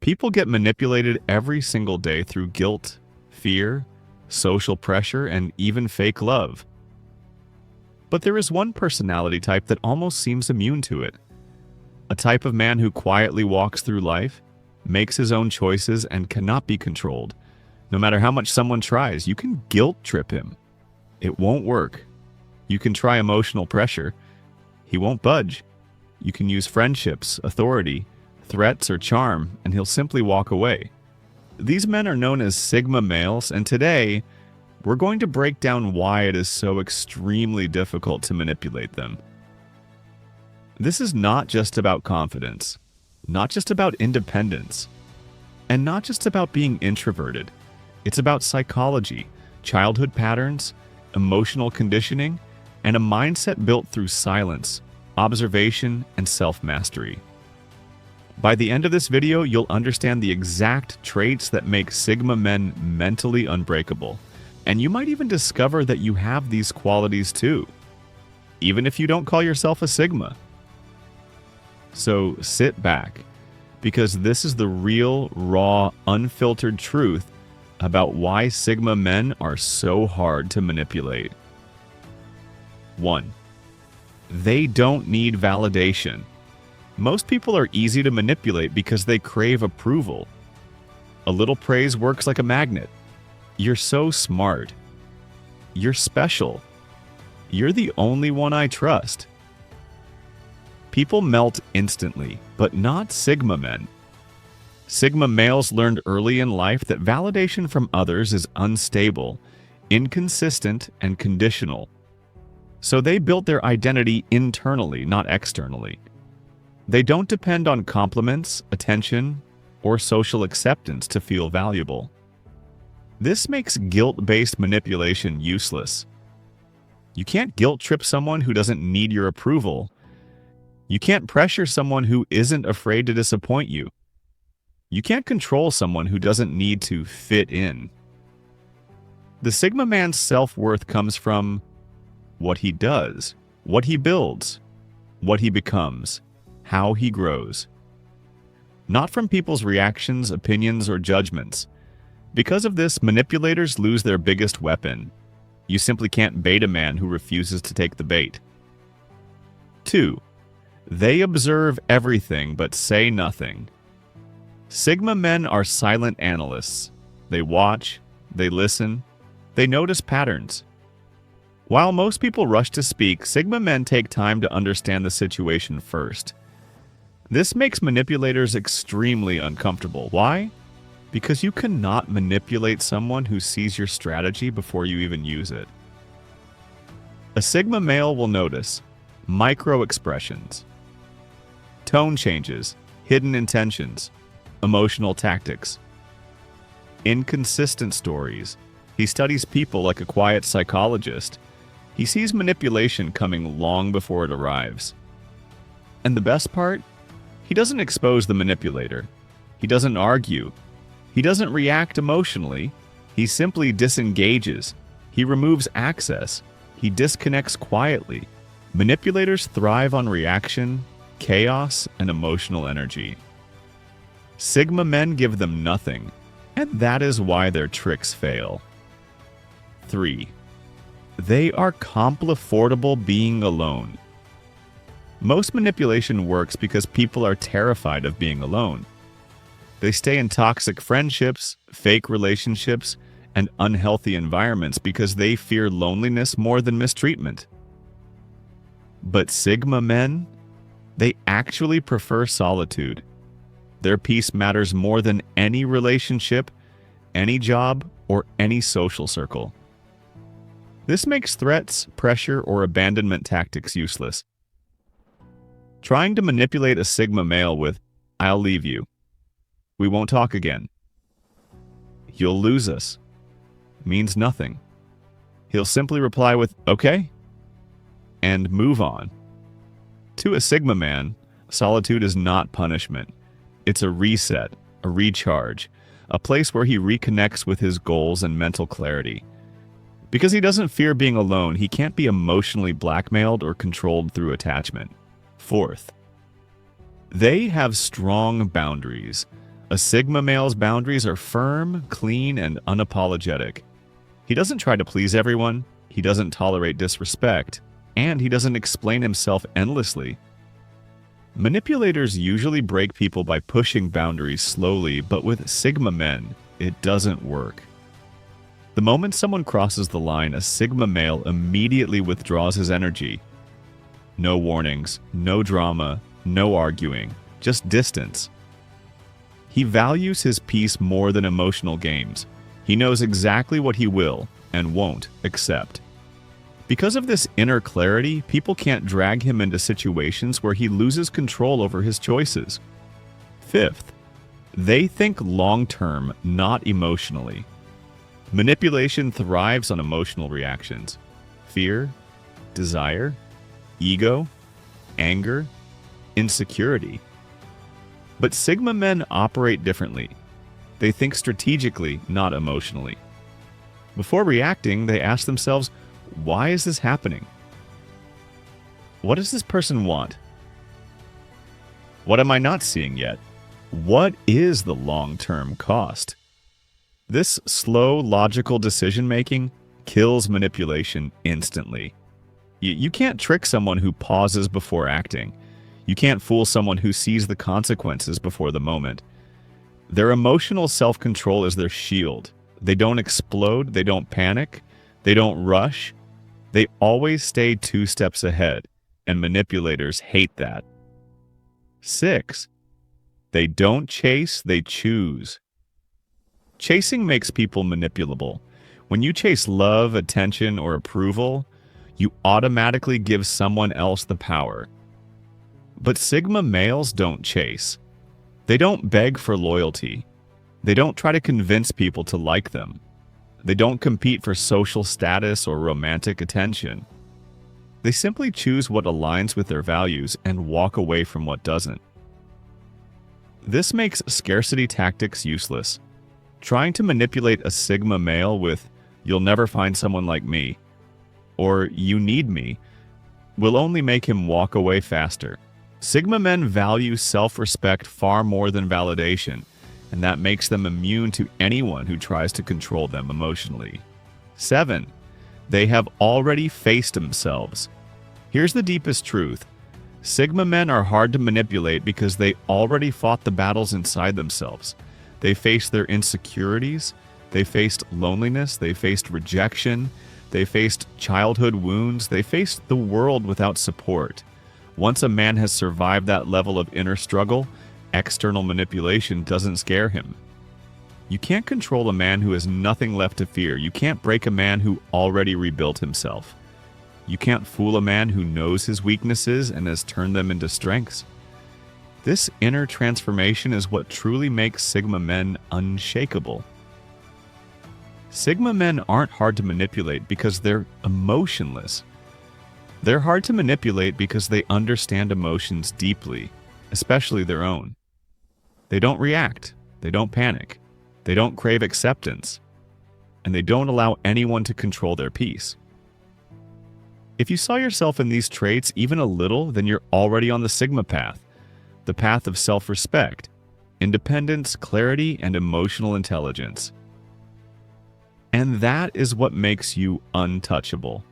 People get manipulated every single day through guilt, fear, social pressure, and even fake love. But there is one personality type that almost seems immune to it. A type of man who quietly walks through life, makes his own choices, and cannot be controlled. No matter how much someone tries, you can guilt trip him. It won't work. You can try emotional pressure. He won't budge. You can use friendships, authority, threats, or charm, and he'll simply walk away. These men are known as Sigma males, and today, we're going to break down why it is so extremely difficult to manipulate them. This is not just about confidence, not just about independence, and not just about being introverted. It's about psychology, childhood patterns, emotional conditioning, and a mindset built through silence, observation, and self-mastery. By the end of this video, you'll understand the exact traits that make Sigma men mentally unbreakable, and you might even discover that you have these qualities too, even if you don't call yourself a Sigma. So sit back, because this is the real, raw, unfiltered truth about why Sigma men are so hard to manipulate. 1. They don't need validation. Most people are easy to manipulate because they crave approval. A little praise works like a magnet. You're so smart. You're special. You're the only one I trust. People melt instantly, but not Sigma men. Sigma males learned early in life that validation from others is unstable, inconsistent, and conditional. So they built their identity internally, not externally. They don't depend on compliments, attention, or social acceptance to feel valuable. This makes guilt-based manipulation useless. You can't guilt trip someone who doesn't need your approval. You can't pressure someone who isn't afraid to disappoint you. You can't control someone who doesn't need to fit in. The Sigma man's self-worth comes from what he does, what he builds, what he becomes, how he grows. Not from people's reactions, opinions, or judgments. Because of this, manipulators lose their biggest weapon. You simply can't bait a man who refuses to take the bait. 2. They observe everything but say nothing. Sigma men are silent analysts. They watch, they listen, they notice patterns. While most people rush to speak, Sigma men take time to understand the situation first. This makes manipulators extremely uncomfortable. Why? Because you cannot manipulate someone who sees your strategy before you even use it. A Sigma male will notice micro expressions, tone changes, hidden intentions, emotional tactics, inconsistent stories. He studies people like a quiet psychologist. He sees manipulation coming long before it arrives. And the best part? He doesn't expose the manipulator. He doesn't argue. He doesn't react emotionally. He simply disengages. He removes access. He disconnects quietly. Manipulators thrive on reaction, chaos, and emotional energy. Sigma men give them nothing, and that is why their tricks fail. 3. They are comfortable being alone. Most manipulation works because people are terrified of being alone. They stay in toxic friendships, fake relationships, and unhealthy environments because they fear loneliness more than mistreatment. But Sigma men, they actually prefer solitude. Their peace matters more than any relationship, any job, or any social circle. This makes threats, pressure, or abandonment tactics useless. Trying to manipulate a Sigma male with, "I'll leave you. We won't talk again. You'll lose us," means nothing. He'll simply reply with, "Okay," and move on. To a Sigma man, solitude is not punishment. It's a reset, a recharge, a place where he reconnects with his goals and mental clarity. Because he doesn't fear being alone, he can't be emotionally blackmailed or controlled through attachment. 4th, they have strong boundaries. A Sigma male's boundaries are firm, clean, and unapologetic. He doesn't try to please everyone, he doesn't tolerate disrespect, and he doesn't explain himself endlessly. Manipulators usually break people by pushing boundaries slowly, but with Sigma men, it doesn't work. The moment someone crosses the line, a Sigma male immediately withdraws his energy. No warnings, no drama, no arguing, just distance. He values his peace more than emotional games. He knows exactly what he will and won't accept. Because of this inner clarity, people can't drag him into situations where he loses control over his choices. Fifth, they think long-term, not emotionally. Manipulation thrives on emotional reactions: fear, desire, ego, anger, insecurity. But Sigma men operate differently. They think strategically, not emotionally. Before reacting, they ask themselves, why is this happening? What does this person want? What am I not seeing yet? What is the long-term cost? This slow, logical decision-making kills manipulation instantly. You can't trick someone who pauses before acting. You can't fool someone who sees the consequences before the moment. Their emotional self-control is their shield. They don't explode, they don't panic, they don't rush. They always stay 2 steps ahead, and manipulators hate that. 6. They don't chase, they choose. Chasing makes people manipulable. When you chase love, attention, or approval, you automatically give someone else the power. But Sigma males don't chase. They don't beg for loyalty. They don't try to convince people to like them. They don't compete for social status or romantic attention. They simply choose what aligns with their values and walk away from what doesn't. This makes scarcity tactics useless. Trying to manipulate a Sigma male with, "You'll never find someone like me," or "You need me," will only make him walk away faster. Sigma men value self-respect far more than validation, and that makes them immune to anyone who tries to control them emotionally. 7. They have already faced themselves. Here's the deepest truth. Sigma men are hard to manipulate because they already fought the battles inside themselves. They faced their insecurities, they faced loneliness, they faced rejection, they faced childhood wounds, they faced the world without support. Once a man has survived that level of inner struggle, external manipulation doesn't scare him. You can't control a man who has nothing left to fear. You can't break a man who already rebuilt himself. You can't fool a man who knows his weaknesses and has turned them into strengths. This inner transformation is what truly makes Sigma men unshakable. Sigma men aren't hard to manipulate because they're emotionless. They're hard to manipulate because they understand emotions deeply, especially their own. They don't react, they don't panic, they don't crave acceptance, and they don't allow anyone to control their peace. If you saw yourself in these traits even a little, then you're already on the Sigma path, the path of self-respect, independence, clarity, and emotional intelligence. And that is what makes you untouchable.